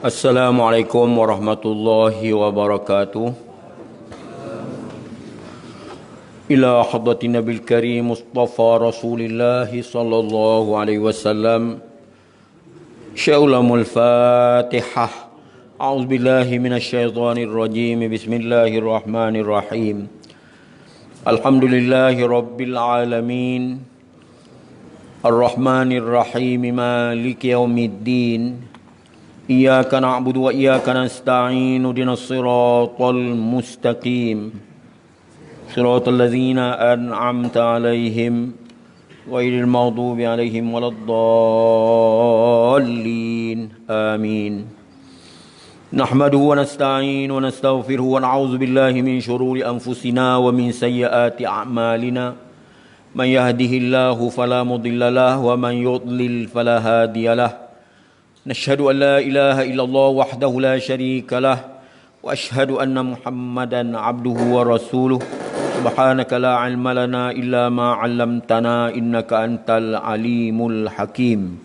Assalamualaikum warahmatullahi wabarakatuh. Ila hadratin Nabil Karim Mustafa Rasulillah sallallahu alaihi wasallam. Syaulamul Fatihah. A'udzubillahi minasyaitonir rajim. Bismillahirrahmanirrahim. Alhamdulillahi rabbil alamin. Ar-Rahmanir Rahim. Maliki yaumiddin. Iyyaka na'budu wa iyyaka nasta'in. Ihdinas siratal mustaqim. Siratal ladzina an'amta 'alaihim ghairil maghdubi 'alaihim waladdallin. Amin. Nahmaduhu wa nasta'inuhu wa nastaghfiruhu wa na'udzu billahi min shururi anfusina wa min sayyiati a'malina. Man yahdihillahu fala mudilla lahu wa man yudlil fala hadiya lahu. Nashhadu an la ilaha illallah wahdahu la syarika lah wa ashhadu anna Muhammadan abduhu wa rasuluh. Subhanaka la ilma lana illa ma 'allamtana innaka antal alimul hakim.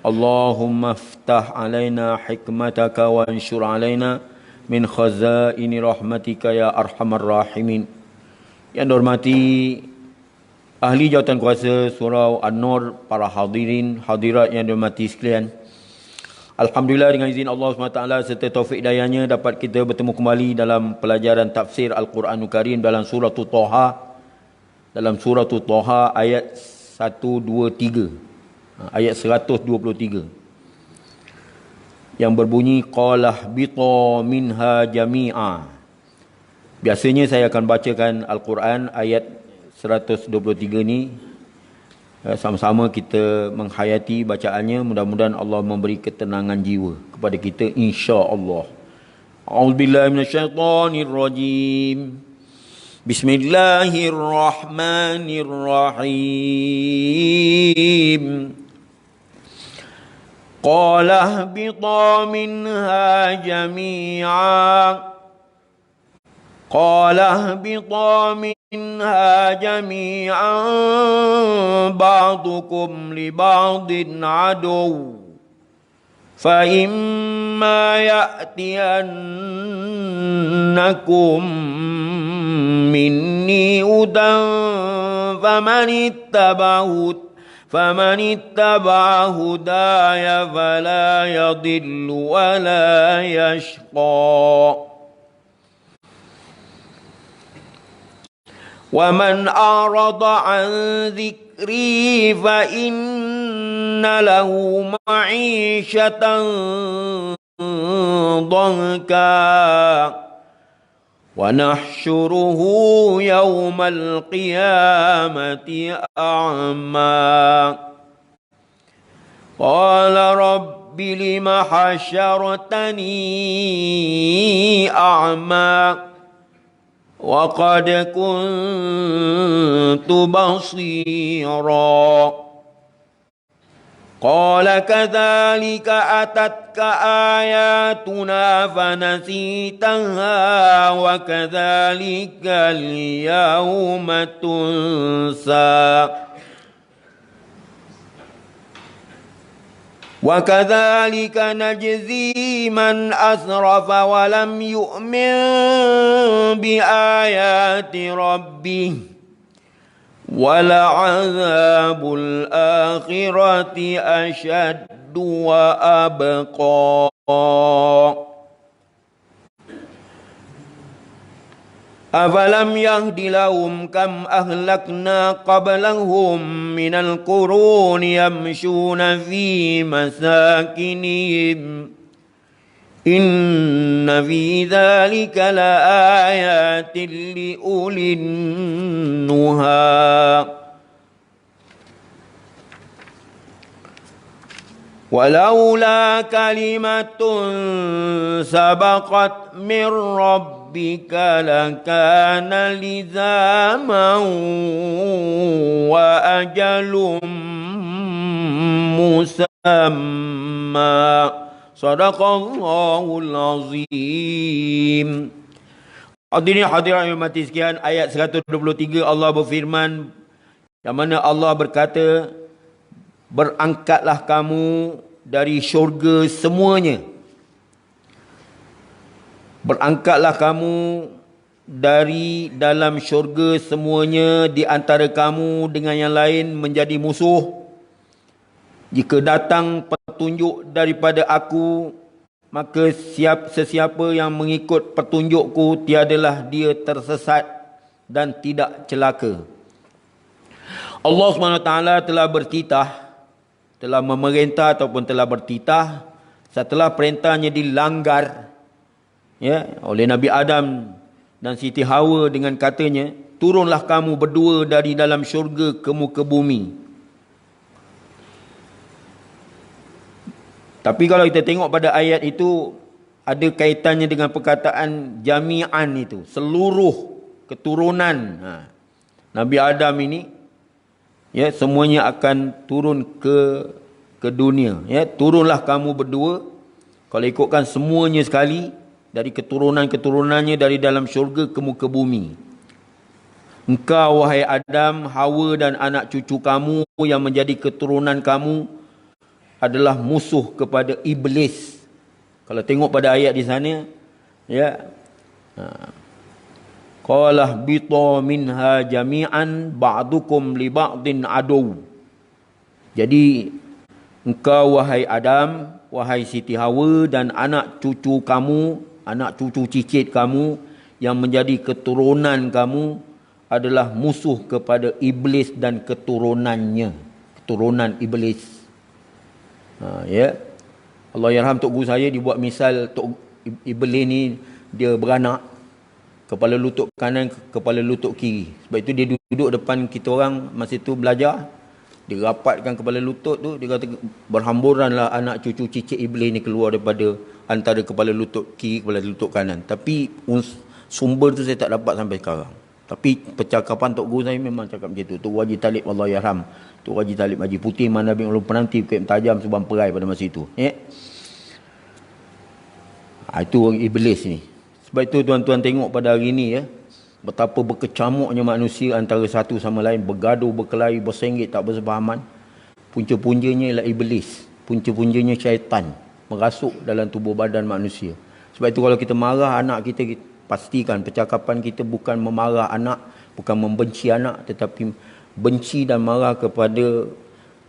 Allahumma iftah alaina hikmataka wa anshur alaina min khazaini rahmatika ya arhamar rahimin. Yang dihormati ahli jawatan kuasa surau An-Nur, para hadirin hadirat yang dihormati sekalian. Alhamdulillah, dengan izin Allah SWT serta taufik dayanya dapat kita bertemu kembali dalam pelajaran tafsir Al-Quranul Karim dalam surah Taha. Dalam surah Taha ayat 123. Ayat 123. Yang berbunyi qalah bita minha jami'a. Biasanya saya akan bacakan Al-Quran ayat 123 ni. Sama-sama kita menghayati bacaannya. Mudah-mudahan Allah memberi ketenangan jiwa kepada kita, insya-Allah. A'udzubillahi minasyaitonirrajim. Bismillahirrahmanirrahim. Qala ihbita minha jami'a. قال اهبطا منها جميعا بعضكم لبعض عدو فإما يأتينكم مني هدى فمن اتبع هداي فلا يضل ولا يشقى ومن أعرض عن ذكري فإن له معيشة ضنكا ونحشره يوم القيامة أعمى قال رب لم حشرتني أعمى وقد كنت بصيرا قال كذلك أتتك آياتنا فنسيتها وكذلك اليوم تنسى وكذلك نجزي من أسرف ولم يؤمن بآيات ربه ولعذاب الآخرة أشد وأبقى أفلم يهد لهم كم أهلكنا قبلهم من القرون يمشون في مساكنهم إن في ذلك لآيات لأولي النهى ولولا كلمة سبقت من ربك لكان لزاما وأجل مسمى Sadaqallahul Azim. Hadirin hadirat yang mati sekian, ayat 123 Allah berfirman, yang mana Allah berkata, berangkatlah kamu dari syurga semuanya. Berangkatlah kamu dari dalam syurga semuanya di antara kamu dengan yang lain menjadi musuh. Jika datang petunjuk daripada aku, maka sesiapa yang mengikut petunjukku, tiadalah dia tersesat dan tidak celaka. Allah SWT telah bertitah, telah memerintah ataupun telah bertitah setelah perintahnya dilanggar oleh Nabi Adam dan Siti Hawa dengan katanya, turunlah kamu berdua dari dalam syurga ke muka bumi. Tapi kalau kita tengok pada ayat itu, ada kaitannya dengan perkataan jami'an itu, seluruh keturunan Nabi Adam ini, semuanya akan turun ke dunia. Turunlah kamu berdua, kalau ikutkan semuanya sekali, dari keturunan-keturunannya dari dalam syurga ke muka bumi. Engkau wahai Adam, Hawa dan anak cucu kamu yang menjadi keturunan kamu adalah musuh kepada iblis. Kalau tengok pada ayat di sana, qala bita minha jami'an ba'dukum li ba'din adu. Jadi engkau wahai Adam, wahai Siti Hawa dan anak cucu kamu, anak cucu cicit kamu yang menjadi keturunan kamu adalah musuh kepada iblis dan keturunannya, keturunan iblis. Allah yarham Tok Guru saya dibuat misal iblis ni dia beranak, kepala lutut kanan, kepala lutut kiri. Sebab itu dia duduk depan kita orang masa tu belajar, dia rapatkan kepala lutut tu, dia kata berhamburanlah anak cucu cicit iblis ni keluar daripada antara kepala lutut kiri, kepala lutut kanan. Tapi sumber tu saya tak dapat sampai sekarang. Tapi percakapan Tok Guru saya memang cakap macam tu. Tok Haji Talib Allah yarham, Tok Haji Talib Haji Putih Mana bin Ulum Penanti Bukit Tajam Subang Perai pada masa itu. Itu orang iblis ni. Sebab itu tuan-tuan tengok pada hari ni betapa berkecamuknya manusia antara satu sama lain, bergaduh, berkelahi, bersenggit, tak bersefahaman. Punca-puncanya ialah iblis. Punca-puncanya syaitan merasuk dalam tubuh badan manusia. Sebab itu kalau kita marah anak kita, pastikan percakapan kita bukan memarah anak, bukan membenci anak, tetapi benci dan marah kepada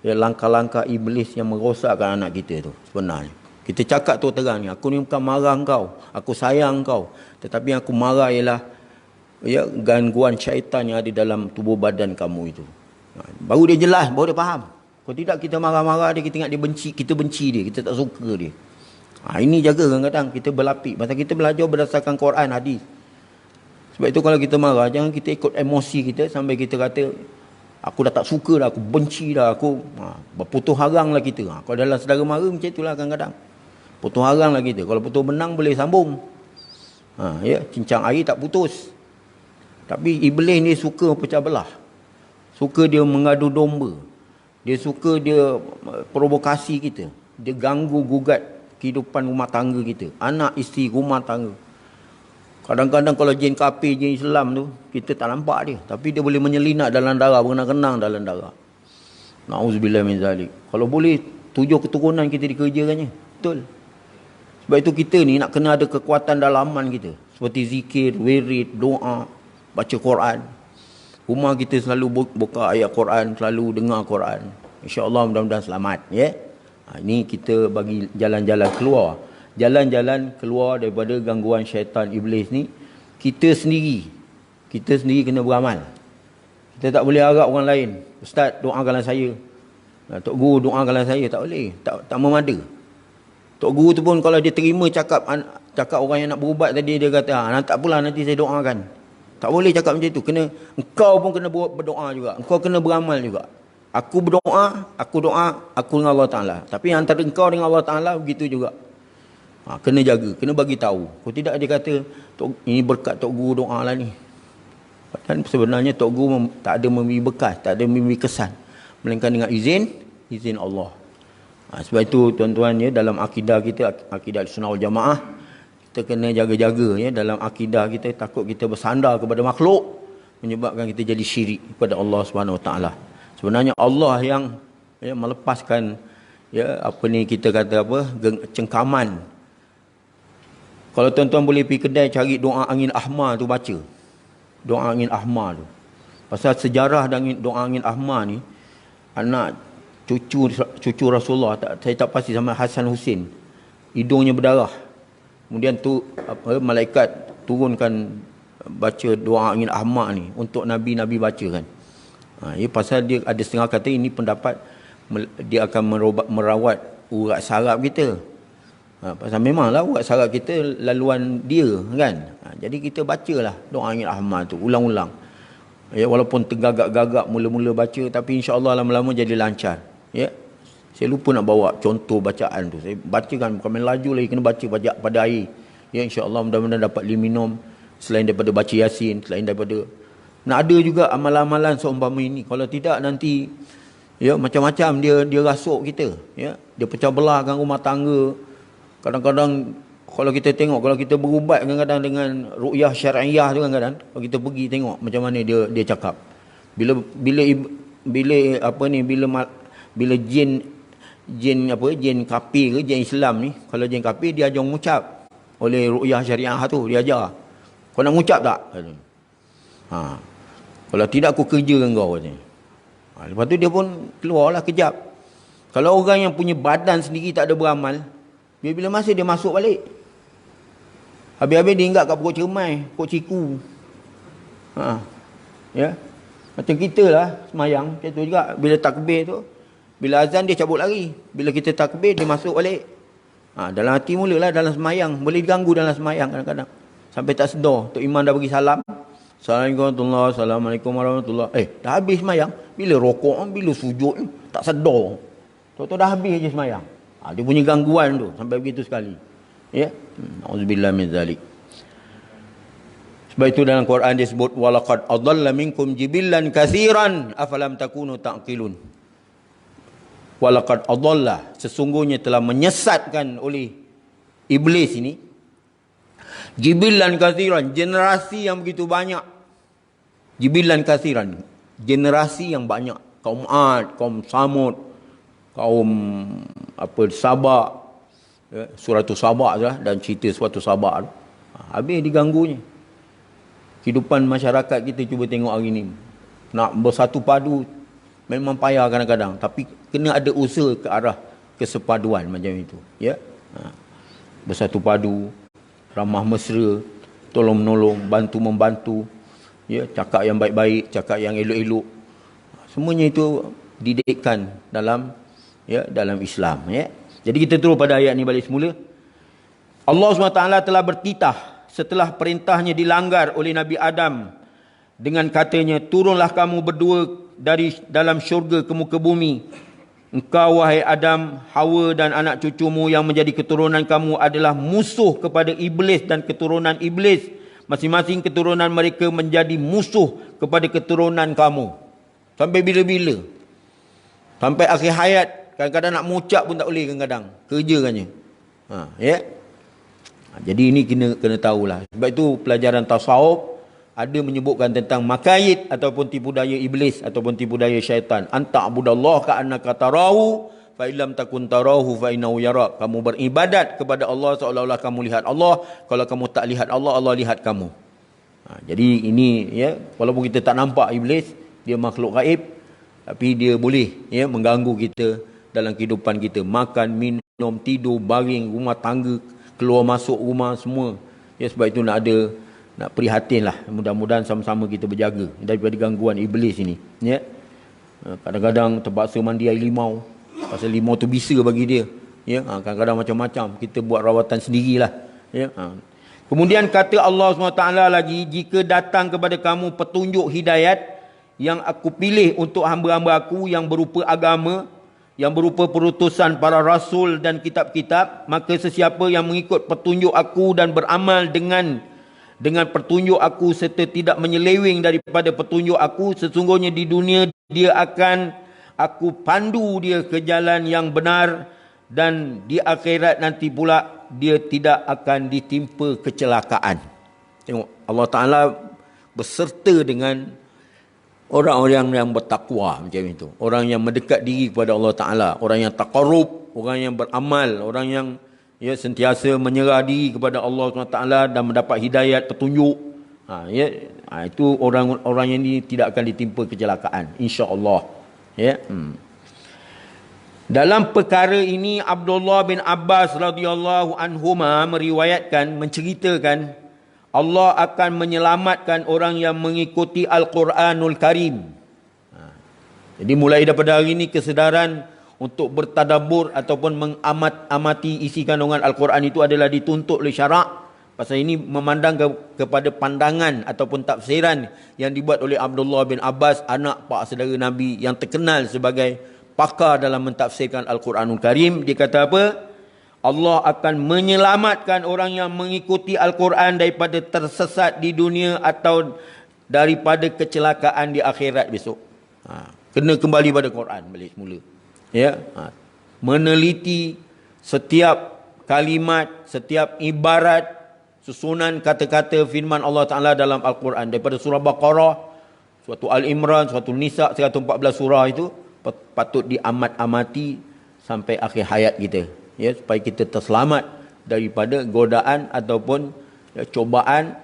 langkah-langkah iblis yang merosakkan anak kita tu sebenarnya. Kita cakap tu terang ni, aku ni bukan marah engkau, aku sayang engkau, tetapi yang aku marah ialah gangguan syaitan yang ada dalam tubuh badan kamu itu. Baru dia jelas, baru dia faham. Kalau tidak kita marah-marah dia, kita ingat dia benci, kita benci dia, kita tak suka dia. Ini jaga kadang-kadang kita berlapik. Pasal kita belajar berdasarkan Quran, hadis. Sebab itu kalau kita marah, jangan kita ikut emosi kita sampai kita kata, aku dah tak suka dah, aku benci dah, aku berputus harang lah kita. Kalau dalam saudara mara macam itulah kadang-kadang. Putus harang lah kita. Kalau putus benang boleh sambung. Cincang air tak putus. Tapi iblis ni suka pecah belah. Suka dia mengadu domba. Dia suka dia provokasi kita. Dia ganggu gugat kehidupan rumah tangga kita, anak, isteri, rumah tangga. Kadang-kadang kalau jin kafir, jin Islam tu, kita tak nampak dia, tapi dia boleh menyelinap dalam darah, berenang-renang dalam darah. Na'udzubillah min zalik. Kalau boleh 7 keturunan kita dikerjakannya. Betul. Sebab itu kita ni nak kena ada kekuatan dalaman kita, seperti zikir, wirid, doa, baca Quran. Rumah kita selalu buka ayat Quran, selalu dengar Quran. InsyaAllah mudah-mudahan selamat. Ini kita bagi jalan-jalan keluar. Jalan-jalan keluar daripada gangguan syaitan iblis ni, kita sendiri kena beramal. Kita tak boleh harap orang lain. Ustaz doakanlah saya, Tok Guru doakanlah saya. Tak boleh, tak memada. Tok Guru tu pun kalau dia terima cakap orang yang nak berubat tadi, dia kata tak apalah, nanti saya doakan. Tak boleh cakap macam tu. Engkau pun kena berdoa juga. Engkau kena beramal juga. Aku berdoa, aku dengan Allah Ta'ala. Tapi antara engkau dengan Allah Ta'ala, begitu juga. Kena jaga, kena bagi tahu. Kalau tidak dia kata, ini berkat Tok Guru doa lah ni. Dan sebenarnya Tok Guru tak ada memberi bekas, tak ada memberi kesan. Melainkan dengan izin Allah. Sebab itu tuan-tuan dalam akidah kita, akidah Sunnah wal Jamaah, kita kena jaga-jaga dalam akidah kita, takut kita bersandar kepada makhluk, menyebabkan kita jadi syirik kepada Allah Subhanahu Wa Ta'ala. Sebenarnya Allah yang melepaskan kita kata cengkaman Kalau tuan-tuan boleh pergi kedai cari doa angin ahmar tu baca. Doa angin ahmar tu. Pasal sejarah doa angin ahmar ni, anak cucu Rasulullah, saya tak pasti, sama Hasan Husin, hidungnya berdarah. Kemudian tu malaikat turunkan baca doa angin ahmar ni untuk Nabi-Nabi baca kan. Pasal dia ada setengah kata ini pendapat dia akan merawat urat saraf kita. Pasal memanglah urat saraf kita laluan dia kan. Jadi kita bacalah doa angin ahmar tu ulang-ulang. Walaupun tergagap-gagap mula-mula baca, tapi insya-Allah lama-lama jadi lancar. Saya lupa nak bawa contoh bacaan tu. Saya bacakan bukan main laju lagi, kena baca pada air. Insya-Allah mudah-mudahan dapat minum selain daripada baca Yasin, selain daripada nak ada juga amalan-amalan seumpama ini. Kalau tidak nanti macam-macam dia rasuk kita. Dia pecah belahkan rumah tangga. Kadang-kadang kalau kita tengok, kalau kita berubat kadang-kadang dengan ru'yah syar'iyah tu kadang-kadang, kalau kita pergi tengok macam mana dia cakap. Bila jin kafir ke jin Islam ni, kalau jin kafir dia ajar mengucap oleh ru'yah syariah tu, dia ajar. Kau nak mengucap tak? Kalau tidak aku kerja dengan kau katanya. Lepas tu dia pun keluarlah kejap. Kalau orang yang punya badan sendiri tak ada beramal, bila masa dia masuk balik. Habis-habis dia ingat kat pokok cermai, pokok ciku. Macam kita lah semayang, macam tu juga. Bila takbir tu, bila azan dia cabut lari. Bila kita takbir dia masuk balik. Dalam hati mulalah dalam semayang. Boleh diganggu dalam semayang kadang-kadang. Sampai tak sedar. Tok Imam dah bagi salam. Assalamualaikum warahmatullahi. Dah habis semayang. Bila rokok, bila sujud, tak sedar. Tok dah habis je semayang. Dia punya gangguan tu. Sampai begitu sekali. Auzubillah min zalik. Sebab itu dalam Quran dia sebut walaqad adalla minkum jibillan katsiran afalam takunu taqilun. Walaqad adalla, sesungguhnya telah menyesatkan oleh iblis ini jibillan katsiran, generasi yang begitu banyak. Jibillan katsiran, generasi yang banyak. Kaum Ad, kaum Samud, kaum Sabak, suratul Sabak tu lah, dan cerita suatu Sabak tu. Habis diganggunya. Kehidupan masyarakat kita cuba tengok hari ni. Nak bersatu padu memang payah kadang-kadang, tapi kena ada usaha ke arah kesepaduan macam itu. Bersatu padu, ramah mesra, tolong menolong, bantu membantu, cakap yang baik-baik, cakap yang elok-elok. Semuanya itu dididikkan dalam Islam. Jadi kita terus pada ayat ni balik semula. Allah SWT telah bertitah setelah perintahnya dilanggar oleh Nabi Adam dengan katanya, turunlah kamu berdua dari dalam syurga ke muka bumi. Engkau wahai Adam, Hawa dan anak cucumu yang menjadi keturunan kamu adalah musuh kepada iblis dan keturunan iblis. Masing-masing keturunan mereka menjadi musuh kepada keturunan kamu. Sampai bila-bila? Sampai akhir hayat. Kadang-kadang nak mengucap pun tak boleh kadang-kadang. Kerja kannya. Jadi ini kena tahulah. Sebab itu pelajaran tasawuf ada menyebutkan tentang makayid ataupun tipu daya iblis ataupun tipu daya syaitan. Anta abudallah ka'annaka tarahu fa illam takun tarahu fa innahu yarak. Kamu beribadat kepada Allah seolah-olah kamu lihat Allah. Kalau kamu tak lihat Allah, Allah lihat kamu. Jadi ini walaupun kita tak nampak iblis, dia makhluk gaib, tapi dia boleh mengganggu kita dalam kehidupan kita. Makan, minum, tidur, baring, rumah tangga, keluar masuk rumah semua. Sebab itu nak prihatin lah. Mudah-mudahan sama-sama kita berjaga daripada gangguan iblis ini. Kadang-kadang terpaksa mandi air limau. Pasal limau tu bisa bagi dia. Kadang-kadang macam-macam. Kita buat rawatan sendirilah. Kemudian kata Allah SWT lagi, jika datang kepada kamu petunjuk hidayat yang aku pilih untuk hamba-hamba aku yang berupa agama, yang berupa perutusan para rasul dan kitab-kitab, maka sesiapa yang mengikut petunjuk aku dan beramal dengan petunjuk aku serta tidak menyeleweng daripada petunjuk aku, sesungguhnya di dunia dia akan aku pandu dia ke jalan yang benar, dan di akhirat nanti pula dia tidak akan ditimpa kecelakaan. Tengok, Allah Ta'ala berserta dengan orang-orang yang bertakwa macam itu. Orang yang mendekat diri kepada Allah Ta'ala. Orang yang taqarrub, orang yang beramal, orang yang ya, sentiasa menyerah diri kepada Allah SWT dan mendapat hidayat petunjuk. Itu orang-orang yang ini tidak akan ditimpa kecelakaan, insya-Allah. Ya. Dalam perkara ini Abdullah bin Abbas radhiyallahu anhuma meriwayatkan, menceritakan Allah akan menyelamatkan orang yang mengikuti Al-Quranul Karim. Jadi mulai daripada hari ini kesedaran untuk bertadabbur ataupun mengamati isi kandungan Al-Quran itu adalah dituntut oleh syarak. Pasal ini memandang kepada pandangan ataupun tafsiran yang dibuat oleh Abdullah bin Abbas, anak pak saudara Nabi yang terkenal sebagai pakar dalam mentafsirkan Al-Quranul Karim. Dia kata apa? Allah akan menyelamatkan orang yang mengikuti Al-Quran daripada tersesat di dunia atau daripada kecelakaan di akhirat besok. Kena kembali pada Quran balik semula. Ya. Meneliti setiap kalimat, setiap ibarat, susunan kata-kata firman Allah Ta'ala dalam Al-Quran. Daripada surah Baqarah, suatu Al-Imran, suatu Nisa, 114 surah itu patut diamat-amati sampai akhir hayat kita. Ya, supaya kita terselamat daripada godaan ataupun cobaan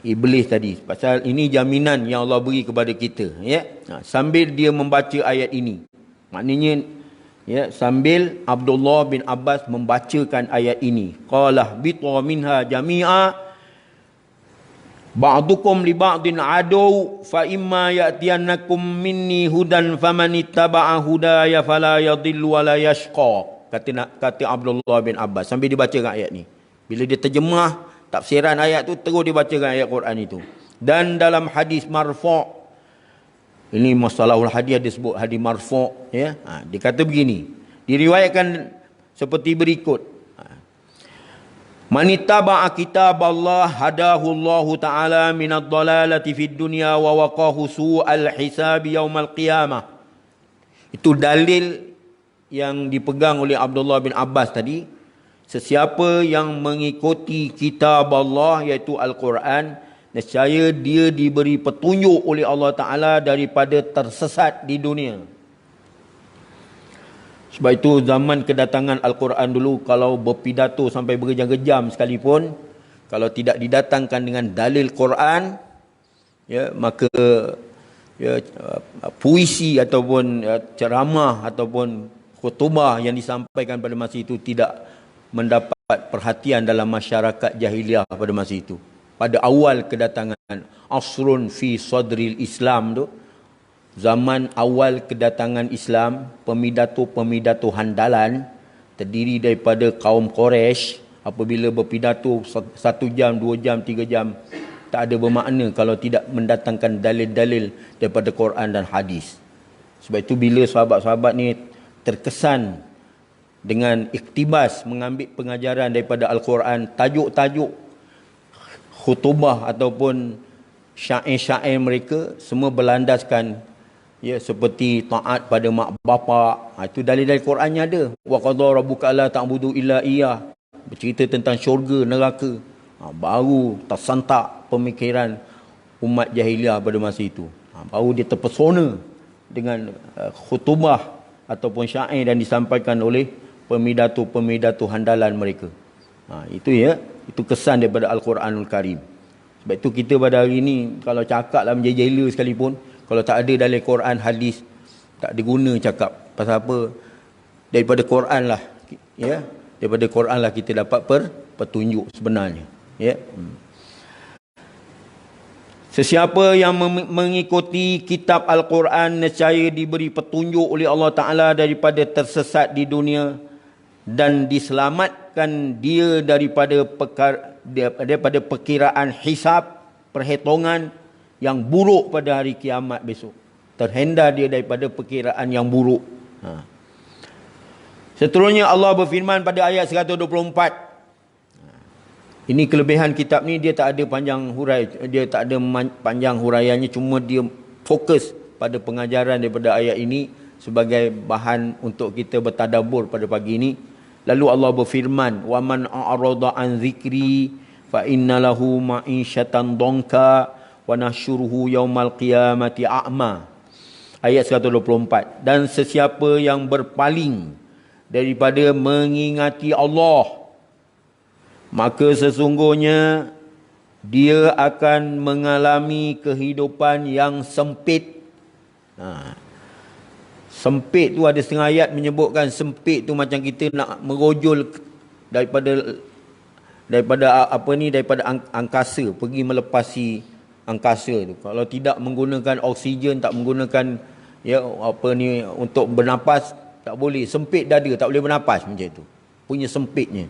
iblis tadi. Pasal ini jaminan yang Allah beri kepada kita. Ya. Sambil dia membaca ayat ini. Maknanya sambil Abdullah bin Abbas membacakan ayat ini. Qala bitu minha jami'a ba'dukum li ba'din adu fa imma ya'tiyannakum minni hudan famanittaba'a hudaya fala yadhillu wa la yashqa. Kata Abdullah bin Abbas sambil dibacakan ayat ni. Bila dia terjemah tafsiran ayat tu, terus dibacakan ayat Quran itu. Dan dalam hadis marfu', ini masalahul hadis disebut hadis marfu', ya. Dia kata begini, diriwayatkan seperti berikut. Man ittaba'a kitab Allah hadahu Allah Ta'ala minad dalalati fid dunya wa waqahu su'al hisab yaumal qiyamah. Itu dalil yang dipegang oleh Abdullah bin Abbas tadi. Sesiapa yang mengikuti kitab Allah iaitu Al-Quran, nescaya dia diberi petunjuk oleh Allah Ta'ala daripada tersesat di dunia. Sebab itu zaman kedatangan Al-Quran dulu, kalau berpidato sampai berjam-jam sekalipun, kalau tidak didatangkan dengan dalil Quran, maka puisi ataupun ceramah ataupun khutbah yang disampaikan pada masa itu tidak mendapat perhatian dalam masyarakat jahiliah pada masa itu. Pada awal kedatangan asrun fi sadril Islam tu, zaman awal kedatangan Islam, pemidato-pemidato handalan terdiri daripada kaum Quraisy, apabila berpidato 1 jam, 2 jam, 3 jam, tak ada bermakna kalau tidak mendatangkan dalil-dalil daripada Quran dan hadis. Sebab itu bila sahabat-sahabat ni terkesan dengan iktibas mengambil pengajaran daripada Al-Quran, tajuk-tajuk khutbah ataupun syair-syair mereka semua berlandaskan seperti taat pada mak bapa. Itu dalil-dalil Qurannya ada. Wa qadha rabbuka alla ta'budu illa iyyah. Bercerita tentang syurga, neraka. Baru tersantak pemikiran umat jahiliah pada masa itu. Baru dia terpesona dengan khutbah ataupun syair yang disampaikan oleh pemidato-pemidato handalan mereka. Itu kesan daripada Al-Quranul Karim. Sebab itu kita pada hari ini kalau cakap lah menjejela sekalipun, kalau tak ada dalam Quran hadis, tak ada guna cakap. Pasal apa? Daripada Quran lah, daripada Quran lah kita dapat petunjuk sebenarnya. Sesiapa yang mengikuti kitab Al-Quran, nescaya diberi petunjuk oleh Allah Ta'ala daripada tersesat di dunia dan diselamatkan dia daripada perkiraan hisab, perhitungan yang buruk pada hari kiamat besok. Terhindar dia daripada perkiraan yang buruk. Seterusnya Allah berfirman pada ayat 124. Ini kelebihan kitab ni, dia tak ada panjang hurai, dia tak ada panjang huraiannya, cuma dia fokus pada pengajaran daripada ayat ini sebagai bahan untuk kita bertadabbur pada pagi ini. Lalu Allah berfirman, "Wa man a'rada an zikri fa inna lahu ma'isyatan dhanka wa nahsyuruhu yaumal qiyamati a'ma." Ayat 124. Dan sesiapa yang berpaling daripada mengingati Allah, maka sesungguhnya dia akan mengalami kehidupan yang sempit. Sempit tu ada setengah ayat menyebutkan sempit tu macam kita nak merojul daripada angkasa, pergi melepasi angkasa tu. Kalau tidak menggunakan oksigen, tak menggunakan untuk bernapas, tak boleh. Sempit dada, tak boleh bernapas macam tu. Punya sempitnya.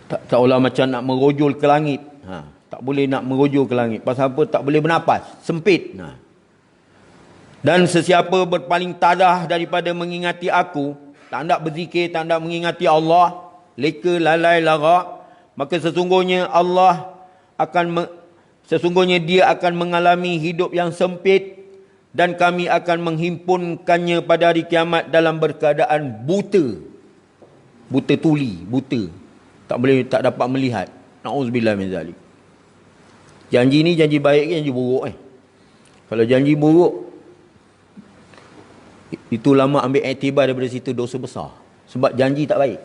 Tak olah macam nak merojul ke langit. Tak boleh nak merojul ke langit. Pasal apa? Tak boleh bernapas. Sempit. Dan sesiapa berpaling tadah daripada mengingati aku, tak nak berzikir, tak nak mengingati Allah, leka, lalai, lara, maka sesungguhnya dia akan mengalami hidup yang sempit, dan kami akan menghimpunkannya pada hari kiamat dalam berkeadaan buta. Buta tuli, buta. Tak dapat melihat. Na'udzubillah min zalik. Janji ni janji baik ke janji buruk? Kalau janji buruk, itu ulama ambil iktibar daripada situ dosa besar. Sebab janji tak baik.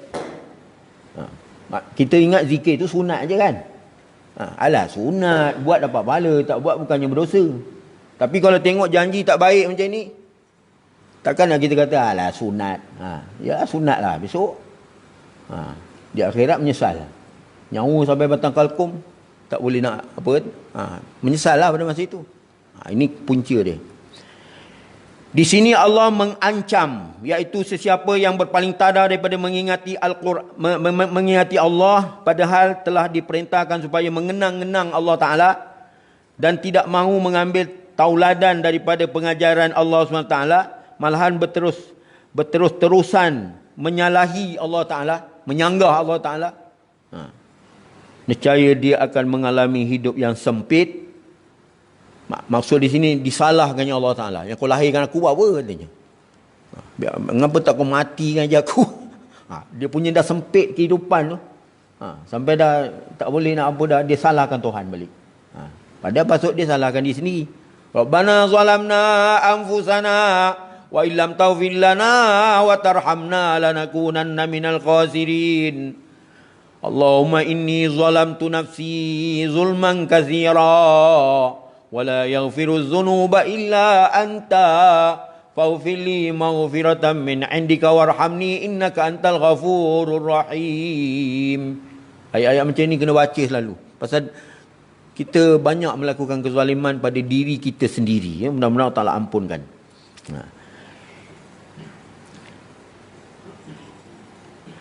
Kita ingat zikir tu sunat je kan. Alah sunat, buat dapat pahala, tak buat bukannya berdosa. Tapi kalau tengok janji tak baik macam ni, takkanlah kita kata alah sunat. Ya sunat lah besok. Di akhirat menyesal. Nyawa sampai batang kalkum, tak boleh nak apa. Menyesal lah pada masa itu. Ini punca dia. Di sini Allah mengancam, iaitu sesiapa yang berpaling tadah daripada mengingati mengingati Allah, padahal telah diperintahkan supaya mengenang-enang Allah Ta'ala, dan tidak mahu mengambil tauladan daripada pengajaran Allah SWT, malahan berterus-terusan menyalahi Allah Ta'ala, menyanggah Allah Ta'ala. Nescaya dia akan mengalami hidup yang sempit. Maksud di sini disalahkannya Allah Ta'ala. Yang kau lahirkan aku buat apa katanya? Mengapa tak kau matikan je aku? Dia punya dah sempit kehidupan tu. Sampai dah tak boleh nak apa dah, dia salahkan Tuhan balik. Padahal patut dia salahkan diri sendiri. Rabbana zalamna anfusana wa illam taghfir lana wa tarhamna lanakunanna minal khasirin. Allahumma inni zalamtu nafsi zulman katsira wala yaghfiru dzunuba illa anta faghfir li maghfiratan min indika warhamni innaka antal ghafurur rahim. Ayat-ayat macam ni kena baca selalu. Pasal kita banyak melakukan kezaliman pada diri kita sendiri. Mudah-mudahan Allah Ta'ala ampunkan.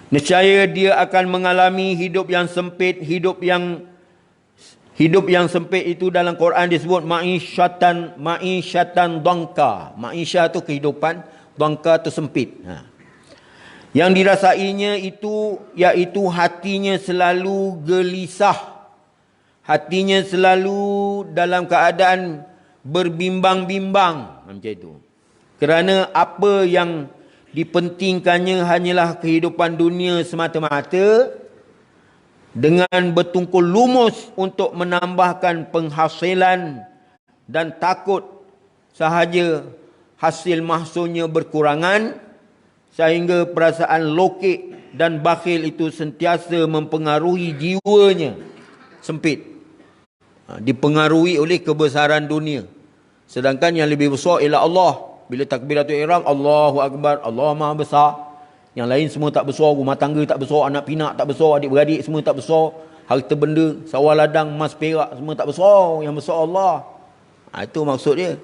Nescaya dia akan mengalami hidup yang sempit, hidup yang sempit itu dalam Quran disebut ma'isyatan dangka. Ma'isyah tu kehidupan, dangka tu sempit. Yang dirasainya itu iaitu hatinya selalu gelisah. Hatinya selalu dalam keadaan berbimbang-bimbang macam itu. Kerana apa yang dipentingkannya hanyalah kehidupan dunia semata-mata, dengan bertungkul lumus untuk menambahkan penghasilan, dan takut sahaja hasil mahsulnya berkurangan, sehingga perasaan lokek dan bakhil itu sentiasa mempengaruhi jiwanya. Sempit. Dipengaruhi oleh kebesaran dunia. Sedangkan yang lebih besar ialah Allah. Bila takbiratul ihram, Allahu Akbar, Allah Maha Besar. Yang lain semua tak besar, rumah tangga tak besar, anak pinak tak besar, adik-beradik semua tak besar, harta benda, sawah ladang, emas perak semua tak besar, yang besar Allah. Itu maksud dia.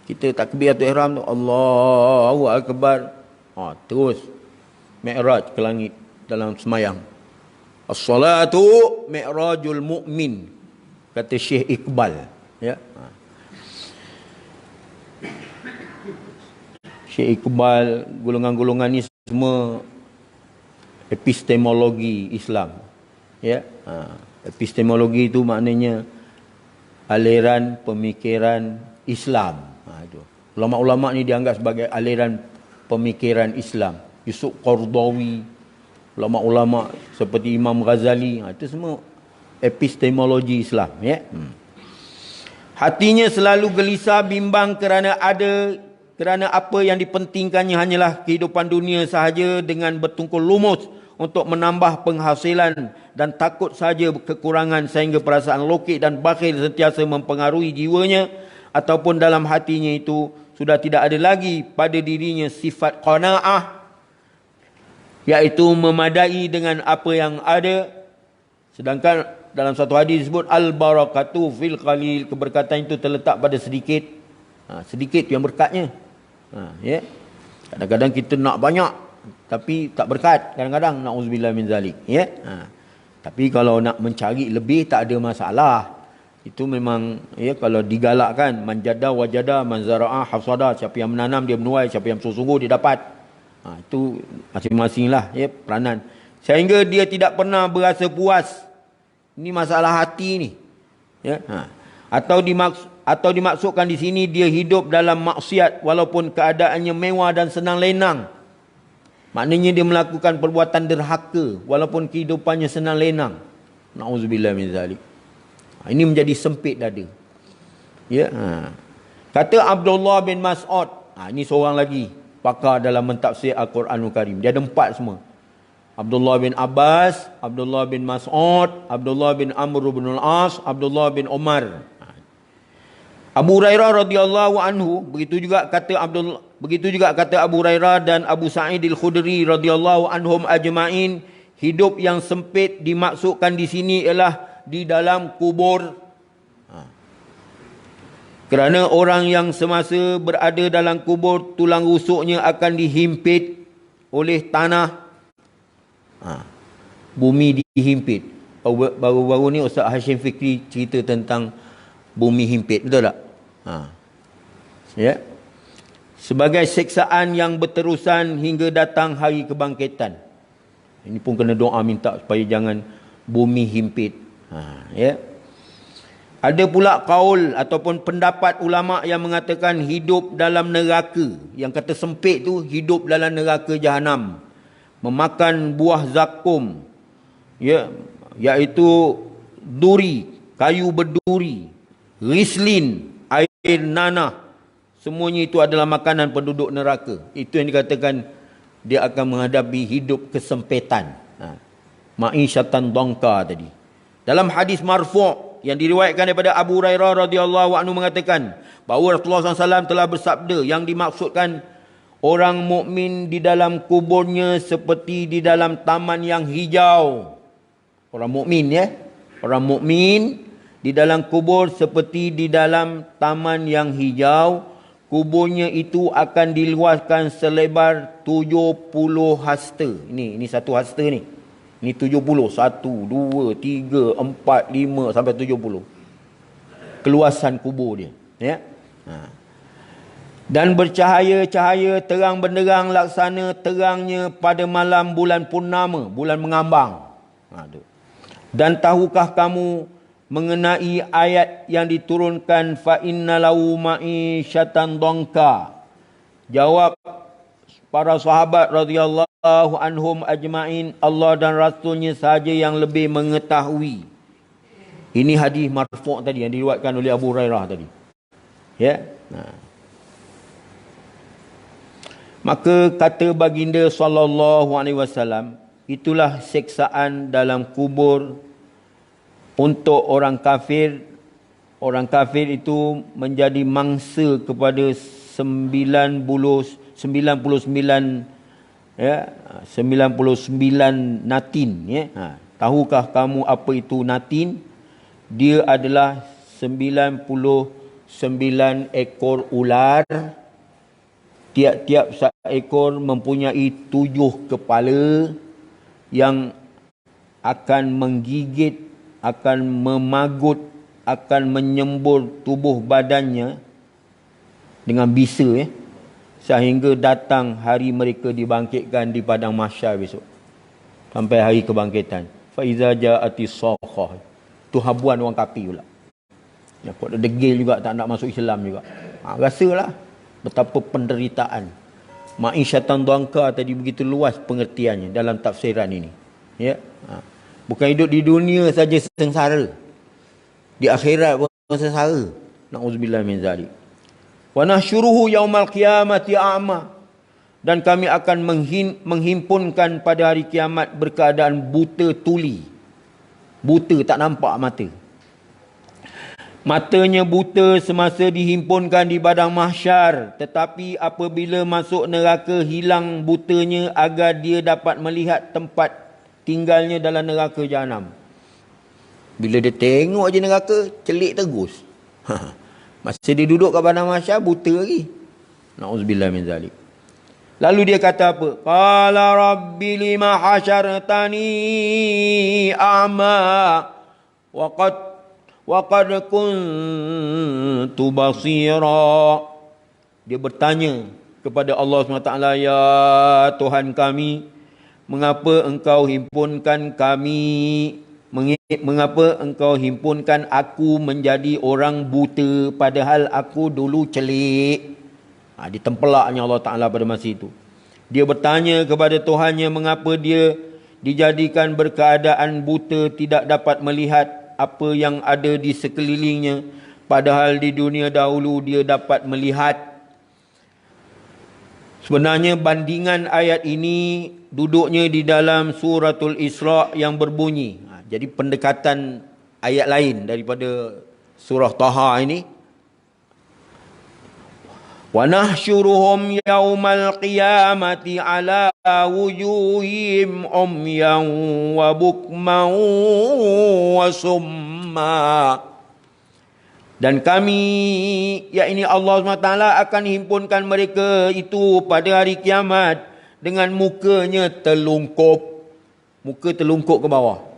Kita takbiratul ihram tu, Allahu Akbar. Terus mi'raj ke langit dalam semayang. As-salatu mi'rajul mu'min, kata Syekh Iqbal. Syekh Iqbal, golongan-golongan ni semua epistemologi Islam. Epistemologi itu maknanya aliran pemikiran Islam. Ulama-ulama ni dianggap sebagai aliran pemikiran Islam. Yusuf Qardawi, ulama-ulama seperti Imam Ghazali, itu semua epistemologi Islam. Hatinya selalu gelisah bimbang kerana ada kerana apa yang dipentingkannya hanyalah kehidupan dunia sahaja dengan bertungkul lumus untuk menambah penghasilan dan takut saja kekurangan sehingga perasaan lokek dan bakhil sentiasa mempengaruhi jiwanya, ataupun dalam hatinya itu sudah tidak ada lagi pada dirinya sifat qanaah, iaitu memadai dengan apa yang ada. Sedangkan dalam satu hadis disebut al-barakatu fil qalil, keberkatan itu terletak pada sedikit. Sedikit yang berkatnya. Ya. Kadang-kadang kita nak banyak tapi tak berkat, kadang-kadang na'udzubillah min zalik, ya. Tapi kalau nak mencari lebih tak ada masalah. Itu memang, ya, kalau digalakkan, man jada wajada, man zara'a hafsada, siapa yang menanam dia menuai, siapa yang sungguh-sungguh dia dapat. Itu masing-masing lah, ya, peranan. Sehingga dia tidak pernah berasa puas. Ini masalah hati ni, ya. Atau dimaksudkan di sini dia hidup dalam maksiat walaupun keadaannya mewah dan senang lenang. Maknanya dia melakukan perbuatan derhaka walaupun kehidupannya senang lenang. Na'udzubillah min zalik. Ini menjadi sempit dada. Ya. Kata Abdullah bin Mas'ud. Ini seorang lagi pakar dalam mentafsir Al-Quranul Karim. Dia ada 4 semua. Abdullah bin Abbas, Abdullah bin Mas'ud, Abdullah bin Amr bin Al-As, Abdullah bin Umar. Abu Hurairah radhiyallahu anhu, begitu juga kata Abu Hurairah dan Abu Sa'id al-Khudri radhiyallahu anhum ajma'in, hidup yang sempit dimaksudkan di sini ialah di dalam kubur. Kerana orang yang semasa berada dalam kubur, tulang rusuknya akan dihimpit oleh tanah. Bumi dihimpit. Baru-baru ni Ustaz Hashim Fikri cerita tentang bumi himpit, betul tak? Ya. Sebagai siksaan yang berterusan hingga datang hari kebangkitan. Ini pun kena doa minta supaya jangan bumi himpit. Ya. Ada pula kaul ataupun pendapat ulama yang mengatakan hidup dalam neraka. Yang kata sempit tu hidup dalam neraka jahanam, memakan buah zakum, ya, iaitu duri, kayu berduri, rislin, air nanah, semuanya itu adalah makanan penduduk neraka. Itu yang dikatakan dia akan menghadapi hidup kesempitan. Ma'isyatan dongka tadi. Dalam hadis marfu' yang diriwayatkan daripada Abu Hurairah radhiyallahu anhu mengatakan bahawa Rasulullah SAW telah bersabda, yang dimaksudkan orang mukmin di dalam kuburnya seperti di dalam taman yang hijau. Orang mukmin, ya. Orang mukmin di dalam kubur seperti di dalam taman yang hijau. Kuburnya itu akan diluaskan selebar 70 hasta. Ini satu hasta ni. Ini 70. 1, 2, 3, 4, 5 sampai 70. Keluasan kubur dia. Ya. Dan bercahaya-cahaya terang benderang laksana terangnya pada malam bulan purnama, bulan mengambang. Dan tahukah kamu mengenai ayat yang diturunkan fa innalahu ma'isyatan dongka? Jawab para sahabat radhiyallahu anhum ajma'in, Allah dan Rasulnya sahaja yang lebih mengetahui. Ini hadis marfu' tadi yang diriwayatkan oleh Abu Hurairah tadi. Ya. Maka kata baginda sallallahu alaihi wasallam, itulah siksaan dalam kubur untuk orang kafir. Orang kafir itu menjadi mangsa kepada 99 ya, 99 natin, ya. Tahukah kamu apa itu natin? Dia adalah 99 ekor ular. Tiap-tiap seekor mempunyai 7 kepala yang akan menggigit, akan memagut, akan menyembur tubuh badannya dengan bisa, ya, sehingga datang hari mereka dibangkitkan di padang mahsyar besok. Sampai hari kebangkitan. Fa iza ja'atis sakhah. Tu habuan orang kafir pula. Ya, kau ada degil juga, tak nak masuk Islam juga. Rasalah betapa penderitaan. Ma'isyatan dongka tadi begitu luas pengertiannya dalam tafsiran ini. Ya. Bukan hidup di dunia saja sengsara. Di akhirat pun sengsara. Na'udzubillah min zalik. Wa nahsyuruhu yaumal qiyamati a'ma. Dan kami akan menghimpunkan pada hari kiamat berkeadaan buta tuli. Buta, tak nampak mata. Matanya buta semasa dihimpunkan di padang mahsyar, tetapi apabila masuk neraka hilang butanya agar dia dapat melihat tempat tinggalnya dalam neraka jahanam. Bila dia tengok je neraka, celik terus. Masa dia duduk kat padang mahsyar, buta lagi. Na'udzubillah min zalik. Lalu dia kata apa? Qala rabbi lima hasyartani a'ma wa qad kuntu basira. Dia bertanya kepada Allah SWT, ya Tuhan kami, mengapa engkau himpunkan kami, mengapa engkau himpunkan aku menjadi orang buta padahal aku dulu celik? Ditempelaknya Allah Ta'ala pada masa itu. Dia bertanya kepada Tuhannya mengapa dia dijadikan berkeadaan buta, tidak dapat melihat apa yang ada di sekelilingnya, padahal di dunia dahulu dia dapat melihat. Sebenarnya bandingan ayat ini duduknya di dalam suratul Isra yang berbunyi. Jadi pendekatan ayat lain daripada surah Taha ini. Wa nahsyuruhum yaumal qiyamati ala wujuhim umyan wa bukman wa summa. Dan kami, yakni Allah SWT, akan himpunkan mereka itu pada hari kiamat dengan mukanya telungkup. Muka telungkup ke bawah.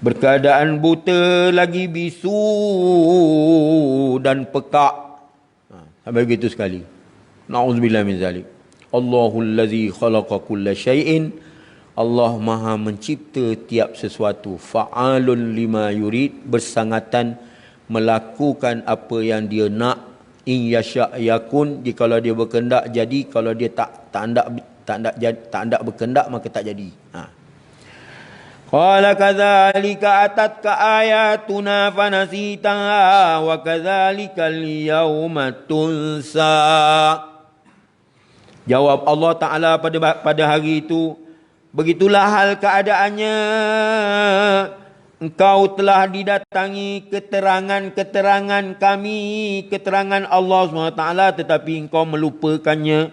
Berkeadaan buta lagi, bisu dan pekak. Sampai begitu sekali. Na'udzubillah min zalik. Allahul ladzi khalaqa kulla syai'in. Allah Maha mencipta tiap sesuatu. Fa'alun lima yurid, bersangatan melakukan apa yang dia nak. In yasha' yakun, jikalau dia berkehendak jadi, kalau dia tak hendak berkehendak maka tak jadi. Qala kadzalika atatka ayatuna fanasitaha wa kadzalikal yauma tunsa. Jawab Allah Ta'ala pada hari itu, begitulah hal keadaannya. Engkau telah didatangi keterangan-keterangan kami, keterangan Allah SWT, tetapi engkau melupakannya.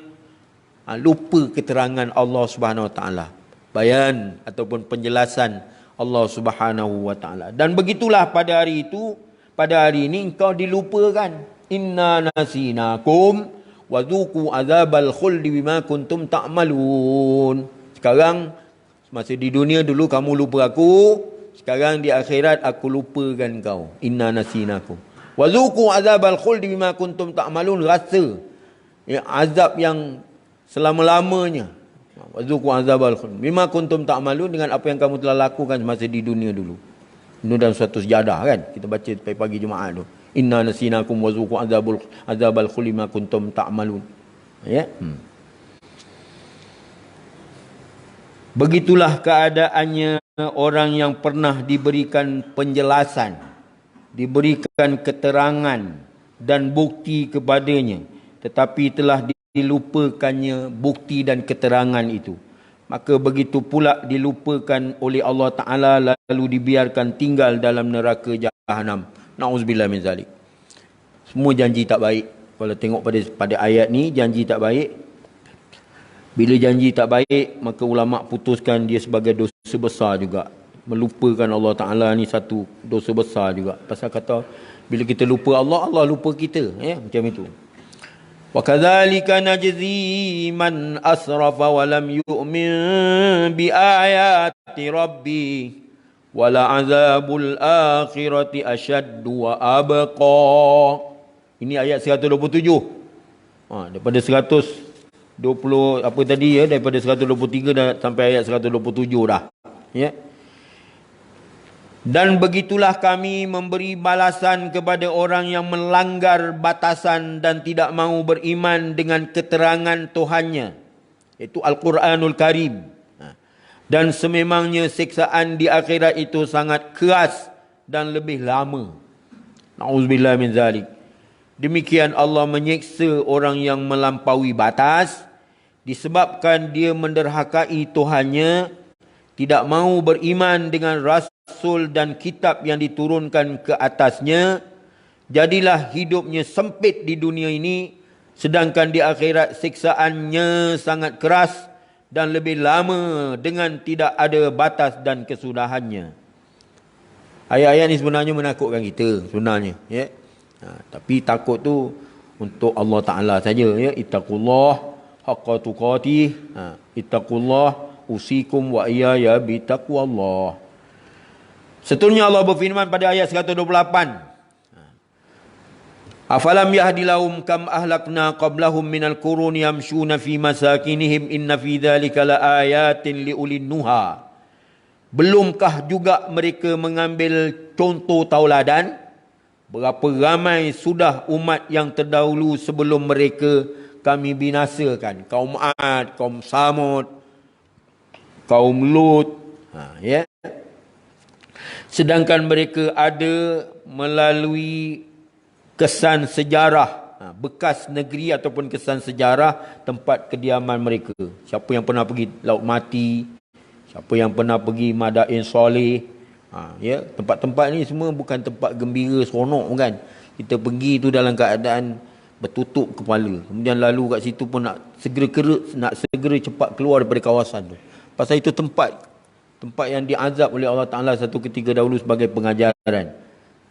Lupa keterangan Allah SWT. Bayan ataupun penjelasan Allah Subhanahu wa taala. Dan begitulah pada hari itu, pada hari ini engkau dilupakan. Inna nasinakum wa dzuqu adzabal khuldi bima kuntum ta'malun. Sekarang masa di dunia dulu kamu lupa aku, sekarang di akhirat aku lupakan kau. Inna nasinakum wa dzuqu adzabal khuldi bima kuntum ta'malun. Rasa azab yang selama-lamanya. Wazuqu azabal khuld bima kuntum ta'malun, dengan apa yang kamu telah lakukan masa di dunia dulu. Itu dalam suatu sejadah kan, kita baca pagi Jumaat tu. Inna nasinakum wazuqu azabal khuld bima kuntum ta'malun. Ya. Begitulah keadaannya orang yang pernah diberikan penjelasan, diberikan keterangan dan bukti kepadanya, tetapi telah dilupakannya bukti dan keterangan itu. Maka begitu pula dilupakan oleh Allah Ta'ala, lalu dibiarkan tinggal dalam neraka Jahannam. Na'udzubillah min zalik. Semua janji tak baik. Kalau tengok pada ayat ni, janji tak baik. Bila janji tak baik, maka ulama putuskan dia sebagai dosa besar juga. Melupakan Allah Ta'ala ni satu dosa besar juga. Pasal kata, bila kita lupa Allah, Allah lupa kita. Macam itu. Wa kadzalika najzi man asrafa wa lam yu'min bi ayati rabbi wa la azabul akhirati ashaddu wa abqa. Ini ayat 127. Daripada 120 apa tadi ya, daripada 123 dah sampai ayat 127 dah. Ya. Dan begitulah kami memberi balasan kepada orang yang melanggar batasan dan tidak mahu beriman dengan keterangan Tuhannya, iaitu Al-Quranul Karim. Dan sememangnya siksaan di akhirat itu sangat keras dan lebih lama. Na'udzubillah min zalik. Demikian Allah menyiksa orang yang melampaui batas disebabkan dia menderhakai Tuhannya, tidak mahu beriman dengan rasul dan kitab yang diturunkan ke atasnya. Jadilah hidupnya sempit di dunia ini, sedangkan di akhirat siksaannya sangat keras dan lebih lama dengan tidak ada batas dan kesudahannya. Ayat-ayat ni sebenarnya menakutkan kita sebenarnya, ya. Tapi takut tu untuk Allah Ta'ala saja, ya. Ittaqullah haqqa tuqatih. Ittaqullah usikum wa iyaya bitaqwallah. Seterusnya Allah berfirman pada ayat 128. Afalam yahdilahum kam ahlakna qablahum minal quruni yamshuna fi masakinihim inna fi dhalika laayatin liulin nuha. Belumkah juga mereka mengambil contoh tauladan? Berapa ramai sudah umat yang terdahulu sebelum mereka kami binasakan. Kaum Ad, kaum Samud, kaum Lut. Ya. Sedangkan mereka ada melalui kesan sejarah, bekas negeri ataupun kesan sejarah tempat kediaman mereka. Siapa yang pernah pergi Laut Mati, siapa yang pernah pergi Madain Soleh, ya, tempat-tempat ni semua bukan tempat gembira seronok kan. Kita pergi tu dalam keadaan bertutup kepala. Kemudian lalu kat situ pun nak segera cepat keluar daripada kawasan tu. Pasal itu tempat yang diazab oleh Allah Ta'ala satu ketika dahulu sebagai pengajaran.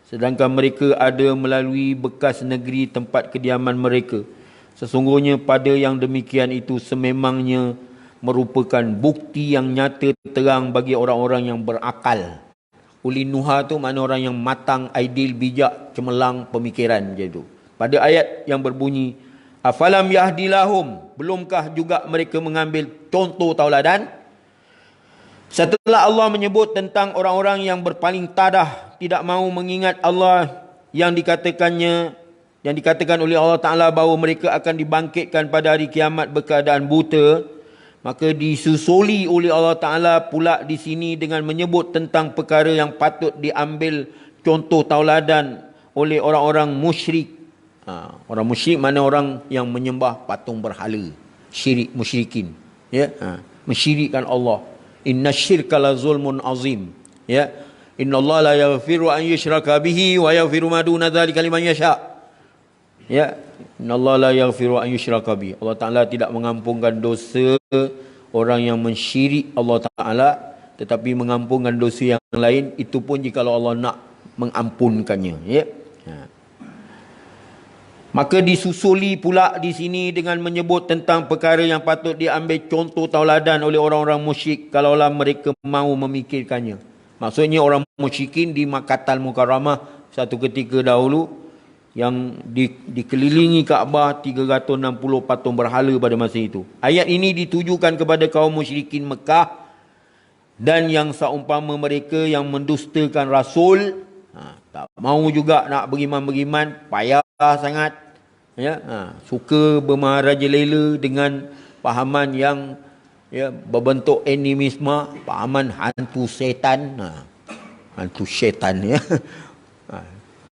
Sedangkan mereka ada melalui bekas negeri tempat kediaman mereka. Sesungguhnya pada yang demikian itu sememangnya merupakan bukti yang nyata terang bagi orang-orang yang berakal. Ulin nuha tu makna orang yang matang, ideal, bijak, cemerlang pemikiran macam tu. Pada ayat yang berbunyi afalam yahdilahum, belumkah juga mereka mengambil contoh tauladan? Setelah Allah menyebut tentang orang-orang yang berpaling tadah, tidak mahu mengingat Allah yang dikatakan oleh Allah Ta'ala bahawa mereka akan dibangkitkan pada hari kiamat berkeadaan buta, maka disusuli oleh Allah Ta'ala pula di sini dengan menyebut tentang perkara yang patut diambil contoh tauladan oleh orang-orang musyrik. Orang musyrik mana orang yang menyembah patung berhala, syirik, musyrikin, ya, mensyirikkan Allah. Inna syirka la zulmun azim, ya. Inna Allah la yaghfiru an yushraka bihi wa yaghfiru ma duna dzalika liman yasha. Ya, Inna Allah la yaghfiru an yushraka bihi. Allah Ta'ala tidak mengampunkan dosa orang yang mensyirik Allah Ta'ala, tetapi mengampunkan dosa yang lain, itu pun jika Allah nak mengampunkannya, ya. Maka disusuli pula di sini dengan menyebut tentang perkara yang patut diambil contoh tauladan oleh orang-orang musyrik kalaulah mereka mahu memikirkannya. Maksudnya orang musyrikin di Makkahul Mukarramah satu ketika dahulu yang dikelilingi Kaabah 360 patung berhala pada masa itu. Ayat ini ditujukan kepada kaum musyrikin Mekah dan yang seumpama mereka yang mendustakan Rasul. Tak mahu juga nak beriman-beriman, payah sangat, ya. Suka bermaharajalela dengan pahaman yang, ya, berbentuk animisme, pahaman hantu setan, hantu syaitan, ya.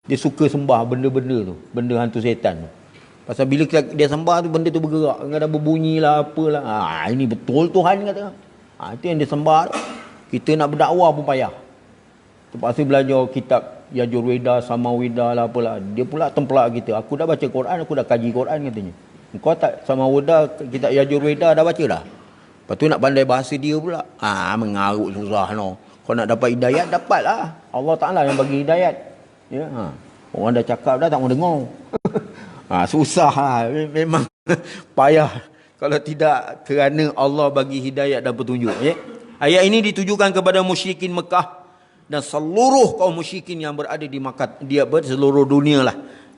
Dia suka sembah benda-benda tu, benda hantu setan tu. Pasal bila dia sembah tu, benda tu bergerak, ada berbunyi lah, apalah. Ini betul Tuhan kata. Itu yang dia sembah tu. Kita nak berdakwah pun payah. Terpaksa belajar kitab Yajurveda, Samaveda lah apalah. Dia pula templak kita. Aku dah baca Quran, aku dah kaji Quran katanya. Engkau tak Samaveda, kitab Yajurveda dah baca dah. Lepas tu nak pandai bahasa dia pula. Mengarut susah no. Kau nak dapat hidayat, dapatlah. Allah Ta'ala yang bagi hidayat. Ya, orang dah cakap dah tak mau dengar. Susah lah. Memang payah kalau tidak kerana Allah bagi hidayat dan petunjuk, ya. Ayat ini ditujukan kepada musyrikin Mekah dan seluruh kaum musyrikin yang berada di Makkah, seluruh dunia lah,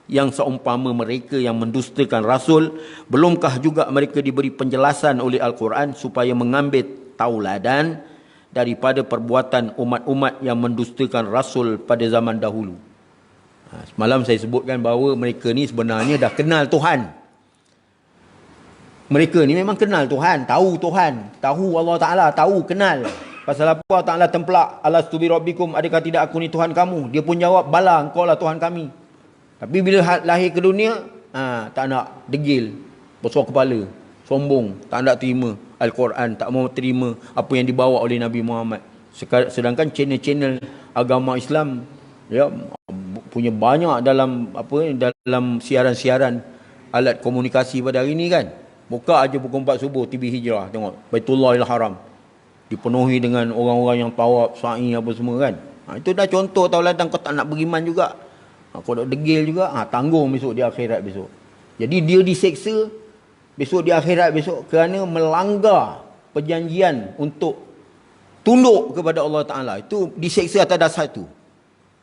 yang seumpama mereka yang mendustakan Rasul. Belumkah juga mereka diberi penjelasan oleh Al-Quran supaya mengambil tauladan daripada perbuatan umat-umat yang mendustakan Rasul pada zaman dahulu. Semalam saya sebutkan bahawa mereka ni sebenarnya dah kenal Tuhan. Mereka ni memang kenal Tuhan, tahu Allah Ta'ala, tahu, kenal. Pasal apa Allah Ta'ala templak, alastu bi rabbikum, adakah tidak aku ni Tuhan kamu? Dia pun jawab, bala, engkau lah Tuhan kami. Tapi bila lahir ke dunia, tak nak, degil, besar kepala, sombong, tak nak terima Al-Quran, tak mau terima apa yang dibawa oleh Nabi Muhammad. Sedangkan channel-channel agama Islam ya punya banyak dalam siaran-siaran alat komunikasi pada hari ni kan. Buka aja pukul 4 subuh TV Hijrah, tengok Baitullahil Haram dipenuhi dengan orang-orang yang tawaf, sa'i apa semua kan. Itu dah contoh tauladan kau tak nak beriman juga. Kau dah degil juga, tanggung besok di akhirat besok. Jadi dia diseksa besok di akhirat besok kerana melanggar perjanjian untuk tunduk kepada Allah Ta'ala. Itu diseksa atas dasar itu.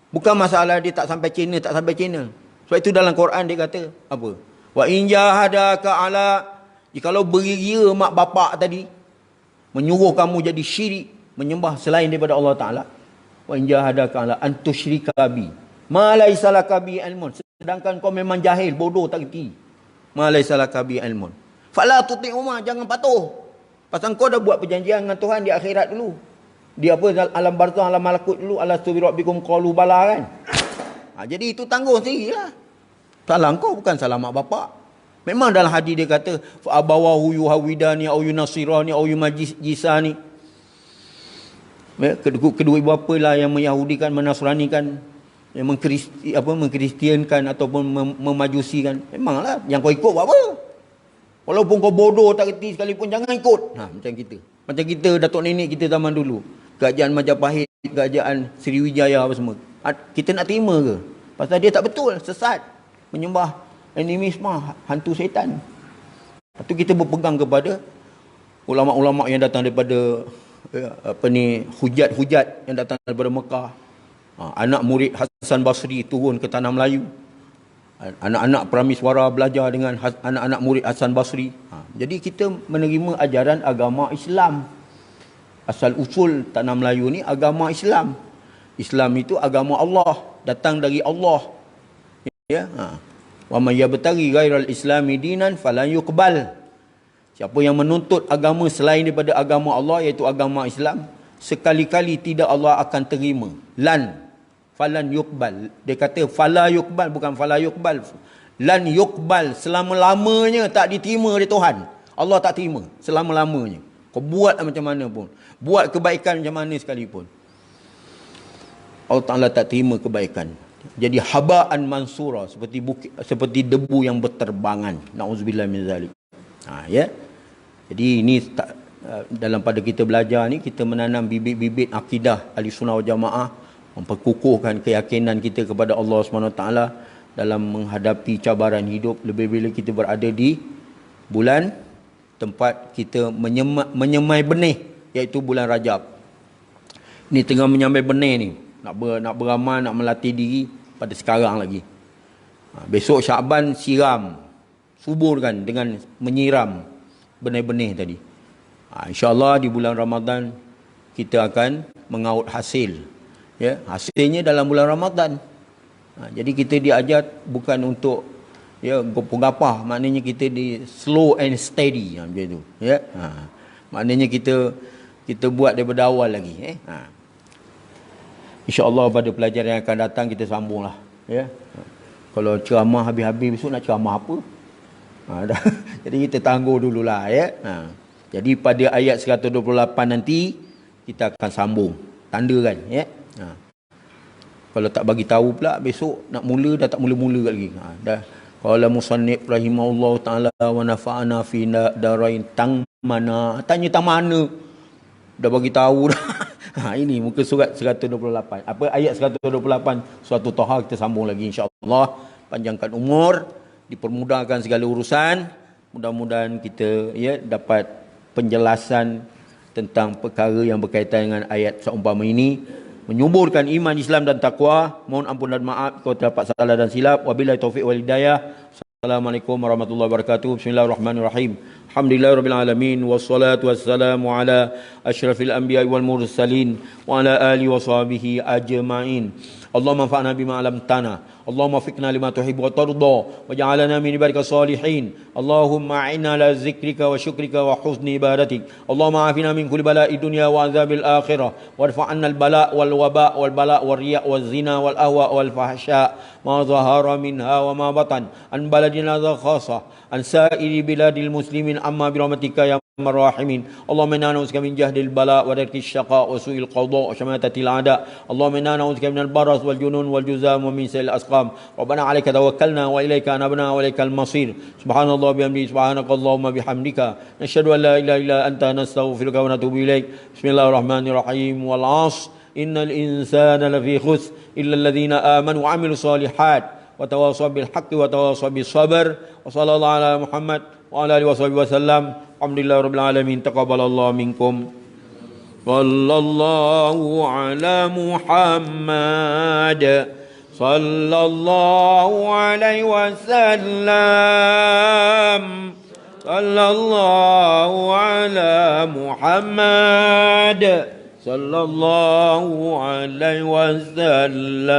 Bukan masalah dia tak sampai channel, tak sampai channel. Sebab itu dalam Quran dia kata apa? Wa in jahadaka ala, jikalau beria mak bapak tadi menyuruh kamu jadi syirik, menyembah selain daripada Allah Ta'ala. Wa in jahadaka ala an tusyrika bi ma laysa laka bi ilmun, sedangkan kau memang jahil, bodoh, tak reti. Ma laysa laka bi ilmun fala tuti'uma, jangan patuh. Pasal kau dah buat perjanjian dengan Tuhan di akhirat dulu. Dia apa, alam barzah, alam malakut dulu, alastu bi rabbikum qalu bala kan. Jadi itu tanggung sendirilah. Salah kau, bukan salah mak bapak. Memang dalam hadis dia kata fa abawahu yuhawidani au yunasirani au yumajisani. Kedua ibu bapa lah yang menyahudikan, menasranikan, yang mengkristiankan ataupun memajusikan. Memanglah yang kau ikut buat apa? Walaupun kau bodoh tak reti sekalipun, jangan ikut. Macam kita datuk nenek kita zaman dulu, kerajaan Majapahit, kerajaan Sriwijaya apa semua, kita nak terima ke? Pasal dia tak betul, sesat, menyembah animisme, hantu syaitan. Lepas tu kita berpegang kepada ulama-ulama yang datang daripada hujat-hujat yang datang daripada Mekah. Anak murid Hasan Basri turun ke tanah Melayu. Anak-anak Paramiswara belajar dengan anak-anak murid Hasan Basri. Jadi kita menerima ajaran agama Islam. Asal usul tanah Melayu ni agama Islam. Islam itu agama Allah, datang dari Allah. Ya. Wa may yabtaghi ghairal islami dinan falan yuqbal. Siapa yang menuntut agama selain daripada agama Allah, iaitu agama Islam, sekali-kali tidak Allah akan terima. Falan yuqbal. Dia kata fala yuqbal, bukan fala yuqbal. Lan yuqbal, selama-lamanya tak diterima oleh Tuhan. Allah tak terima selama-lamanya. Kau buat macam mana pun, buat kebaikan macam mana sekalipun, Allah Ta'ala tak terima kebaikan. Jadi habaan mansura, seperti debu yang berterbangan. Na'udzubillah min zalik. Ya. Jadi ini dalam pada kita belajar ni, kita menanam bibit-bibit akidah Ahlussunnah wal Jamaah, memperkukuhkan keyakinan kita kepada Allah SWT dalam menghadapi cabaran hidup, lebih bila kita berada di bulan tempat kita menyemai benih, iaitu bulan Rajab. Ni tengah menyamai benih ni, nak beramal, nak melatih diri pada sekarang lagi. Besok Syaban siram, suburkan dengan menyiram benih-benih tadi. InsyaAllah di bulan Ramadan kita akan mengaut hasil. Ya, hasilnya dalam bulan Ramadan. Jadi kita diajar bukan untuk gopong-gapah, maknanya kita di slow and steady macam itu. Ya. Maknanya kita buat daripada awal lagi. InsyaAllah pada pelajaran yang akan datang kita sambunglah. Ya. Kalau ceramah habis-habis besok nak ceramah apa? Jadi kita tangguh dululah. Ya. Jadi pada ayat 128 nanti kita akan sambung. Tanda kan? Ya. Kalau tak bagi tahu pula besok nak mula dah tak mula-mula lagi. Dah qala musannif rahimahullah taala wa nafa'ana fi darain tang mana? Tanya tang mana? Dah bagi tahu dah. Ini muka surat 128. Apa ayat 128 surah Taha, kita sambung lagi insya-Allah. Panjangkan umur, dipermudahkan segala urusan. Mudah-mudahan kita dapat penjelasan tentang perkara yang berkaitan dengan ayat seumpama ini, menyuburkan iman, Islam dan takwa. Mohon ampun dan maaf kalau terdapat salah dan silap. Wabillahi taufiq wal hidayah. Assalamualaikum warahmatullahi wabarakatuh. Bismillahirrahmanirrahim. Alhamdulillahirabbil alamin wassalatu wassalamu ala asyrafil anbiya'i wal mursalin wa ala alihi washabihi ajmain. Allahumma anfa'na bima 'allamtana. Allahumma fiqna lima tuhibbu wa tarda waj'alna min ibadika salihin. Allahumma a'inna ala zikrika wa syukrika wa husni ibadatik. Allahumma afina min kulli bala'i dunya wa azabil akhirah warfa'anna al bala' wal waba' wal bala' wal riya' wal zina wal ahwa' wal fahsya' ma zahara minha wa ma batan an baladina khassa an sa'iri biladil muslimin amma birahmatika ya arrahimin. Allahumma inna na'udzubika min jahdil bala' wa darkis syaqa' wa su'il qada' wa syamatatil a'da'. Allahumma inna na'udzubika minal baras wal junun wal juzam wa min sa'il asqam. Rabbana 'alaika tawakkalna wa ilaika anabna wa ilaikal masir. Subhanallah bihamdihi subhanakallahumma bihamdika nashhadu an la ilaha illa anta nastaghfiruka wa natubu ilaik. Bismillahirrahmanirrahim. Wal 'ashr innal insana lafi khusr illa alladhina amanu wa 'amilus solihat wa tawassaw bil haqqi wa tawassaw bis sabr. Wa sallallahu ala Muhammad wa ala alihi wasallam. Alhamdulillahirabbil alamin. Taqabbalallahu minkum. Sallallahu ala Muhammad sallallahu alaihi wasallam. Sallallahu ala Muhammad sallallahu alaihi wasallam.